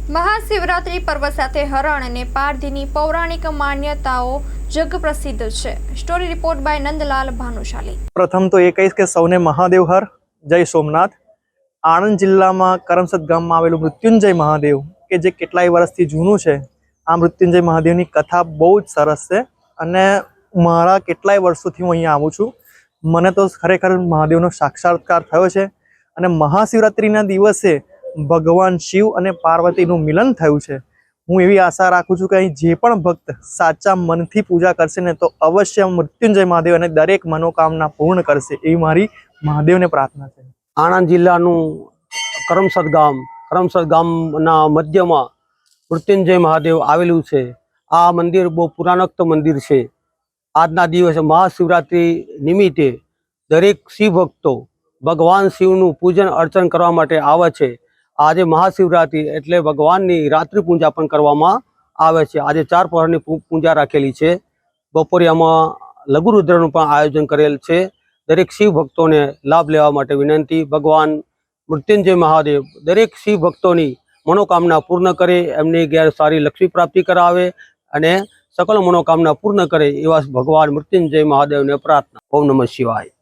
મહાશિવરાત્રી પર્વ સાથે હરણ અને પારધીની પૌરાણિક માન્યતાઓ જગ પ્રસિદ્ધ છે। Story report by Nandlal Bhanushali. પ્રથમ તો એ કહીશ કે સૌને મહાદેવ હર જય સોમનાથ। આણંદ જિલ્લામાં કરમસદ ગામમાં આવેલું મૃત્યુંજય મહાદેવ કે જે કેટલાય વર્ષથી જૂનું છે। આ મૃત્યુંજય મહાદેવની કથા બહુ જ સરસ છે અને મારા કેટલાય વર્ષોથી હું અહીંયા આવું છું। મને તો ખરેખર મહાદેવનો સાક્ષાત્કાર થયો છે અને મહાશિવરાત્રિના દિવસે ભગવાન શિવ અને પાર્વતીનું મિલન થયું છે। હું એવી આશા રાખું છું કે અહીં જે પણ ભક્ત સાચા મનથી પૂજા કરશે ને તો અવશ્ય મૃત્યુંજય મહાદેવ અને દરેક મનોકામના પૂર્ણ કરશે એવી મારી મહાદેવને પ્રાર્થના છે। આણંદ જિલ્લાનું કરમસદ ગામના મધ્યમાં મૃત્યુંજય મહાદેવ આવેલું છે। આ મંદિર બહુ પુરાણોક્ત મંદિર છે। આજના દિવસે મહાશિવરાત્રિ નિમિત્તે દરેક શિવ ભક્તો ભગવાન શિવનું પૂજન અર્ચન કરવા માટે આવે છે। આજે મહાશિવરાત્રિ એટલે ભગવાનની રાત્રિ પૂજા પણ કરવામાં આવે છે। આજે 4 પહોરની પૂજા રાખેલી છે। બપોરે આમાં લઘુરુદ્રનું પણ આયોજન કરેલ છે। દરેક શિવ ભક્તોને લાભ લેવા માટે વિનંતી। ભગવાન મૃત્યુંજય મહાદેવ દરેક શિવ ભક્તોની મનોકામના પૂર્ણ કરે, એમની ઘેર સારી લક્ષ્મી પ્રાપ્તિ કરાવે અને સકલ મનોકામના પૂર્ણ કરે એવા ભગવાન મૃત્યુંજય મહાદેવને પ્રાર્થના। ઓમ નમઃ શિવાય।